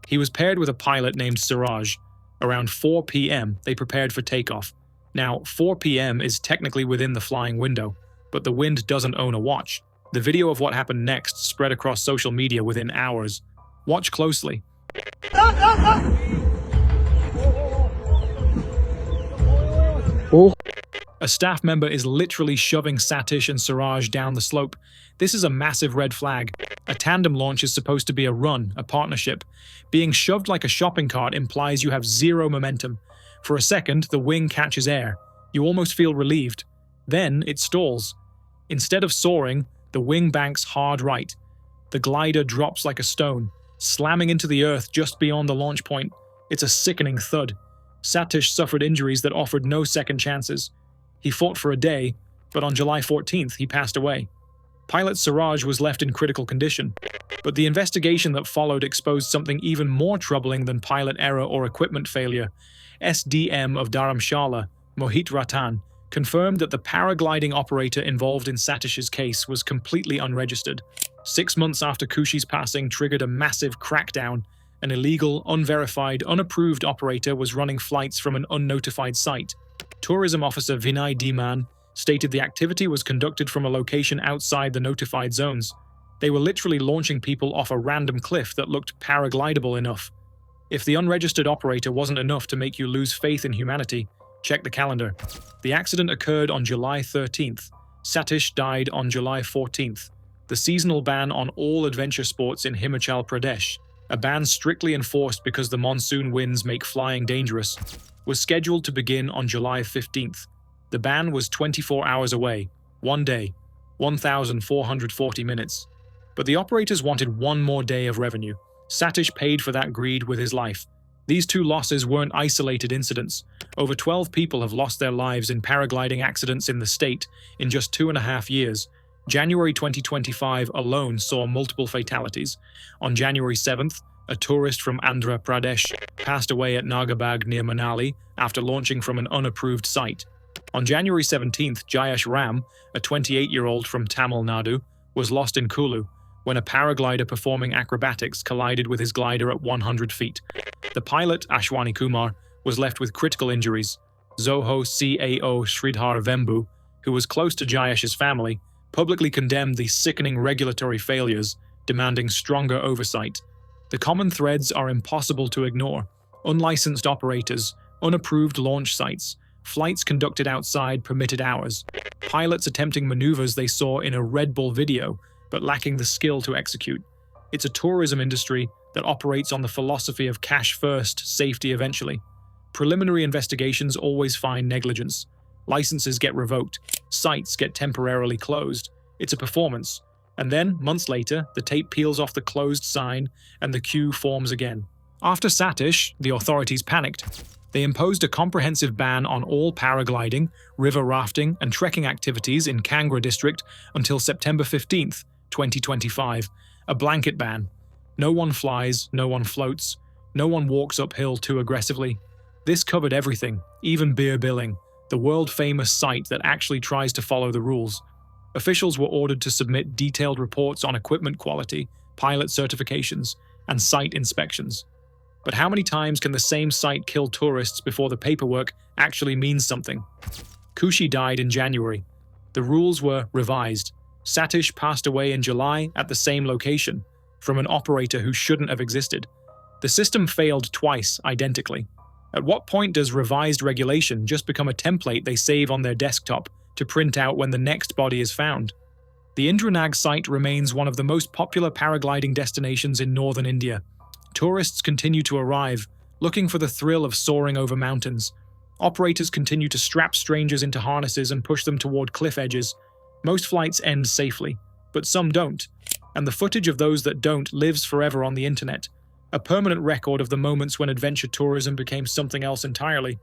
He was paired with a pilot named Siraj. Around 4 p.m., they prepared for takeoff. Now, 4 p.m. is technically within the flying window, but the wind doesn't own a watch. The video of what happened next spread across social media within hours. Watch closely. A staff member is literally shoving Satish and Siraj down the slope. This is a massive red flag. A tandem launch is supposed to be a run, a partnership. Being shoved like a shopping cart implies you have zero momentum. For a second, the wing catches air. You almost feel relieved. Then it stalls. Instead of soaring, the wing banks hard right. The glider drops like a stone, slamming into the earth just beyond the launch point. It's a sickening thud. Satish suffered injuries that offered no second chances. He fought for a day, but on July 14th, he passed away. Pilot Siraj was left in critical condition, but the investigation that followed exposed something even more troubling than pilot error or equipment failure. SDM of Dharamshala, Mohit Ratan, confirmed that the paragliding operator involved in Satish's case was completely unregistered. 6 months after Kushi's passing triggered a massive crackdown. An illegal, unverified, unapproved operator was running flights from an unnotified site. Tourism officer Vinay Dhiman stated the activity was conducted from a location outside the notified zones. They were literally launching people off a random cliff that looked paraglidable enough. If the unregistered operator wasn't enough to make you lose faith in humanity, check the calendar. The accident occurred on July 13th. Satish died on July 14th. The seasonal ban on all adventure sports in Himachal Pradesh, a ban strictly enforced because the monsoon winds make flying dangerous, was scheduled to begin on July 15th. The ban was 24 hours away, 1 day, 1,440 minutes. But the operators wanted one more day of revenue. Satish paid for that greed with his life. These two losses weren't isolated incidents. Over 12 people have lost their lives in paragliding accidents in the state in just 2.5 years. January 2025 alone saw multiple fatalities. On January 7th, a tourist from Andhra Pradesh passed away at Nagabag near Manali after launching from an unapproved site. On January 17th, Jayesh Ram, a 28-year-old from Tamil Nadu, was lost in Kulu when a paraglider performing acrobatics collided with his glider at 100 feet. The pilot, Ashwani Kumar, was left with critical injuries. Zoho CAO Sridhar Vembu, who was close to Jayesh's family, publicly condemned the sickening regulatory failures, demanding stronger oversight. The common threads are impossible to ignore. Unlicensed operators, unapproved launch sites, flights conducted outside permitted hours, pilots attempting maneuvers they saw in a Red Bull video, but lacking the skill to execute. It's a tourism industry that operates on the philosophy of cash first, safety eventually. Preliminary investigations always find negligence. Licenses get revoked. Sites get temporarily closed. It's a performance. And then, months later, the tape peels off the closed sign and the queue forms again. After Satish, the authorities panicked. They imposed a comprehensive ban on all paragliding, river rafting, and trekking activities in Kangra district until September 15th, 2025. A blanket ban. No one flies, no one floats, no one walks uphill too aggressively. This covered everything, even beer billing, the world-famous site that actually tries to follow the rules. Officials were ordered to submit detailed reports on equipment quality, pilot certifications, and site inspections. But how many times can the same site kill tourists before the paperwork actually means something? Kushi died in January. The rules were revised. Satish passed away in July at the same location, from an operator who shouldn't have existed. The system failed twice, identically. At what point does revised regulation just become a template they save on their desktop to print out when the next body is found? The Indranag site remains one of the most popular paragliding destinations in northern India. Tourists continue to arrive, looking for the thrill of soaring over mountains. Operators continue to strap strangers into harnesses and push them toward cliff edges. Most flights end safely, but some don't, and the footage of those that don't lives forever on the internet, a permanent record of the moments when adventure tourism became something else entirely.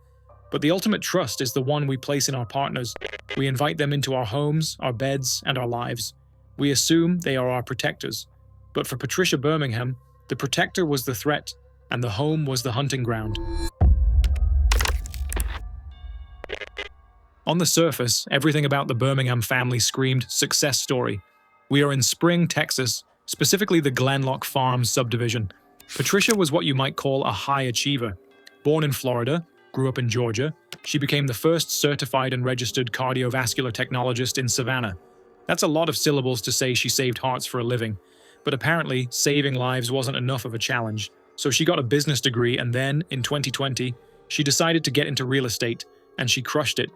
But the ultimate trust is the one we place in our partners. We invite them into our homes, our beds, and our lives. We assume they are our protectors. But for Patricia Birmingham, the protector was the threat, and the home was the hunting ground. On the surface, everything about the Birmingham family screamed success story. We are in Spring, Texas, specifically the Glenlock Farms subdivision. Patricia was what you might call a high achiever. Born in Florida, grew up in Georgia, she became the first certified and registered cardiovascular technologist in Savannah. That's a lot of syllables to say she saved hearts for a living, but apparently saving lives wasn't enough of a challenge. So she got a business degree and then, in 2020, she decided to get into real estate, and she crushed it.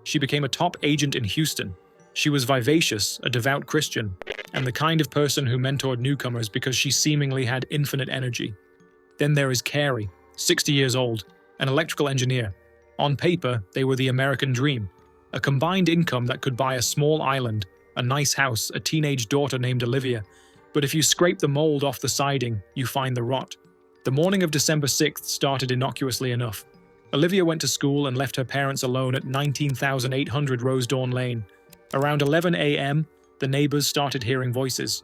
She became a top agent in Houston. She was vivacious, a devout Christian, and the kind of person who mentored newcomers because she seemingly had infinite energy. Then there is Carrie, 60 years old, an electrical engineer. On paper, they were the American dream, a combined income that could buy a small island, a nice house, a teenage daughter named Olivia. But if you scrape the mold off the siding, you find the rot. The morning of December 6th started innocuously enough. Olivia went to school and left her parents alone at 19,800 Rosedawn Lane. Around 11 a.m., the neighbors started hearing voices.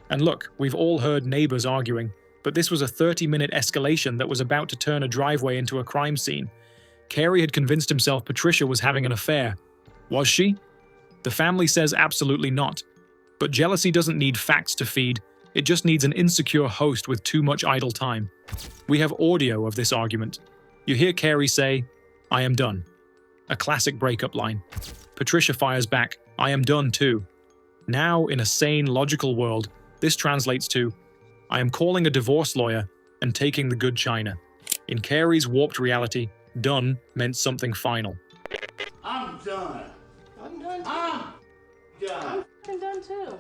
And look, we've all heard neighbors arguing, but this was a 30-minute escalation that was about to turn a driveway into a crime scene. Carey had convinced himself Patricia was having an affair. Was she? The family says absolutely not. But jealousy doesn't need facts to feed, it just needs an insecure host with too much idle time. We have audio of this argument. You hear Carey say, "I am done." A classic breakup line. Patricia fires back, "I am done too." Now, in a sane, logical world, this translates to, "I am calling a divorce lawyer and taking the good china." In Carey's warped reality, done meant something final. I'm done. I'm done too. I'm done. I'm done too.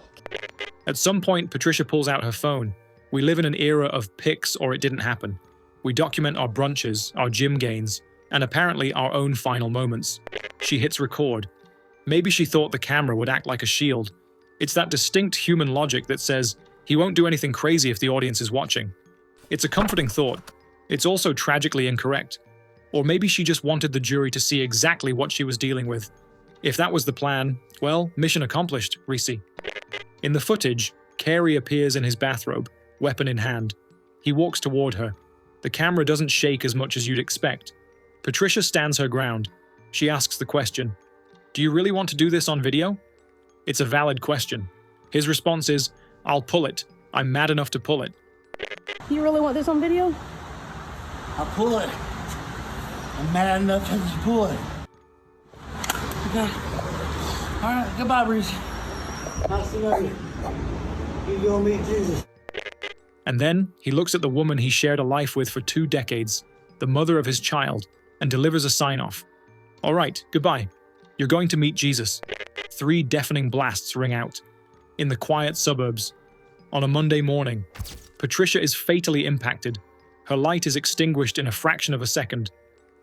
At some point, Patricia pulls out her phone. We live in an era of pics or it didn't happen. We document our brunches, our gym gains, and apparently our own final moments. She hits record. Maybe she thought the camera would act like a shield. It's that distinct human logic that says, he won't do anything crazy if the audience is watching. It's a comforting thought. It's also tragically incorrect. Or maybe she just wanted the jury to see exactly what she was dealing with. If that was the plan, well, mission accomplished, Reese. In the footage, Carey appears in his bathrobe, weapon in hand. He walks toward her. The camera doesn't shake as much as you'd expect. Patricia stands her ground. She asks the question, "Do you really want to do this on video?" It's a valid question. His response is, "I'll pull it. I'm mad enough to pull it." You really want this on video? I'll pull it. I'm mad enough to just pull it. Okay. All right. Goodbye, Breeze. Nice to know you. You go meet Jesus. And then he looks at the woman he shared a life with for 2 decades, the mother of his child, and delivers a sign-off. "All right, goodbye. You're going to meet Jesus." 3 deafening blasts ring out. In the quiet suburbs. On a Monday morning, Patricia is fatally impacted. Her light is extinguished in a fraction of a second.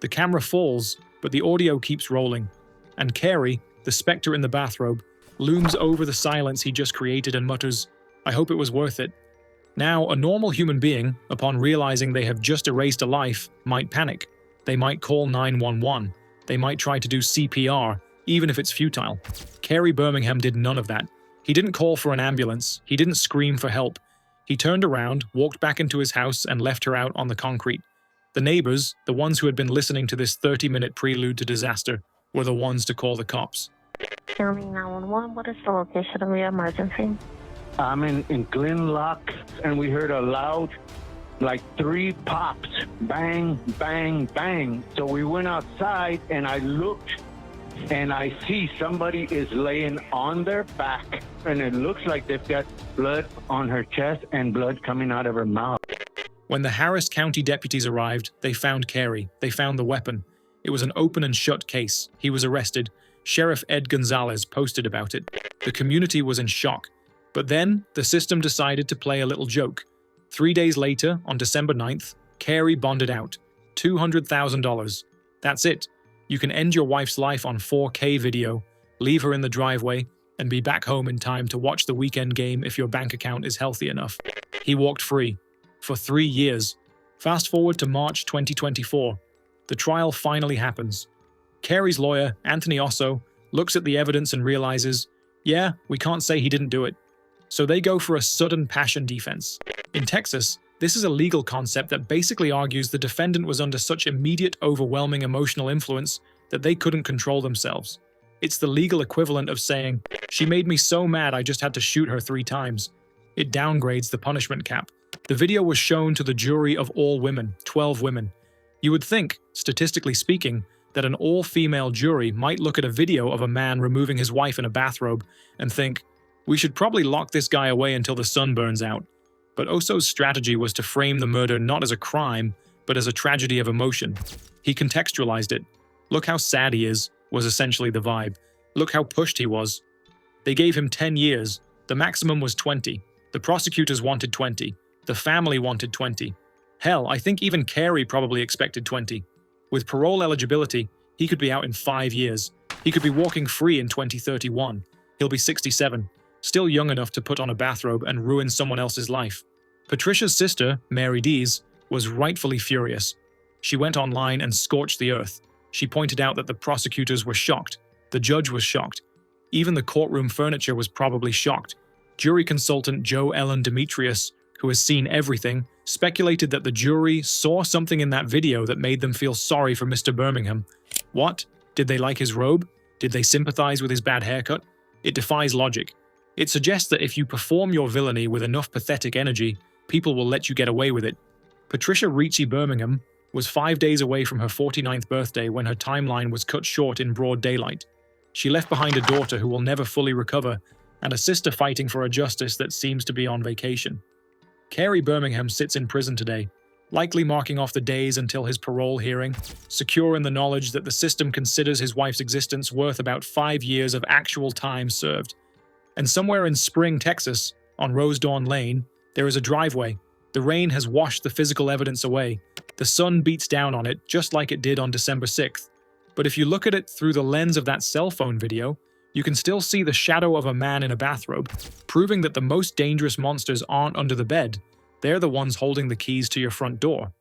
The camera falls, but the audio keeps rolling. And Carey, the specter in the bathrobe, looms over the silence he just created and mutters, "I hope it was worth it." Now, a normal human being, upon realizing they have just erased a life, might panic. They might call 911. They might try to do CPR, even if it's futile. Carey Birmingham did none of that. He didn't call for an ambulance. He didn't scream for help. He turned around, walked back into his house, and left her out on the concrete. The neighbors, the ones who had been listening to this 30-minute prelude to disaster, were the ones to call the cops. County 911, what is the location of the emergency? I'm in Glen Lock, and we heard a loud, like 3 pops, bang, bang, bang. So we went outside, and I looked, and I see somebody is laying on their back, and it looks like they've got blood on her chest and blood coming out of her mouth. When the Harris County deputies arrived, they found Carey. They found the weapon. It was an open and shut case. He was arrested. Sheriff Ed Gonzalez posted about it. The community was in shock. But then, the system decided to play a little joke. 3 days later, on December 9th, Carey bonded out. $200,000. That's it. You can end your wife's life on 4K video, leave her in the driveway, and be back home in time to watch the weekend game if your bank account is healthy enough. He walked free. For 3 years. Fast forward to March 2024. The trial finally happens. Carey's lawyer, Anthony Osso, looks at the evidence and realizes, yeah, we can't say he didn't do it. So they go for a sudden passion defense. In Texas, this is a legal concept that basically argues the defendant was under such immediate, overwhelming emotional influence that they couldn't control themselves. It's the legal equivalent of saying, "She made me so mad I just had to shoot her 3 times." It downgrades the punishment cap. The video was shown to the jury of all women, 12 women. You would think, statistically speaking, that an all-female jury might look at a video of a man removing his wife in a bathrobe and think, we should probably lock this guy away until the sun burns out. But Osso's strategy was to frame the murder not as a crime, but as a tragedy of emotion. He contextualized it. "Look how sad he is," was essentially the vibe. "Look how pushed he was." They gave him 10 years. The maximum was 20. The prosecutors wanted 20. The family wanted 20. Hell, I think even Carey probably expected 20. With parole eligibility, he could be out in 5 years. He could be walking free in 2031. He'll be 67, still young enough to put on a bathrobe and ruin someone else's life. Patricia's sister, Mary Dees, was rightfully furious. She went online and scorched the earth. She pointed out that the prosecutors were shocked. The judge was shocked. Even the courtroom furniture was probably shocked. Jury consultant Joe Ellen Demetrius, who has seen everything, speculated that the jury saw something in that video that made them feel sorry for Mr. Birmingham. What? Did they like his robe? Did they sympathize with his bad haircut? It defies logic. It suggests that if you perform your villainy with enough pathetic energy, people will let you get away with it. Patricia Ricci Birmingham was 5 days away from her 49th birthday when her timeline was cut short in broad daylight. She left behind a daughter who will never fully recover and a sister fighting for a justice that seems to be on vacation. Carey Birmingham sits in prison today, likely marking off the days until his parole hearing, secure in the knowledge that the system considers his wife's existence worth about 5 years of actual time served. And somewhere in Spring, Texas, on Rosedawn Lane, there is a driveway. The rain has washed the physical evidence away. The sun beats down on it just like it did on December 6th. But if you look at it through the lens of that cell phone video, you can still see the shadow of a man in a bathrobe, proving that the most dangerous monsters aren't under the bed. They're the ones holding the keys to your front door.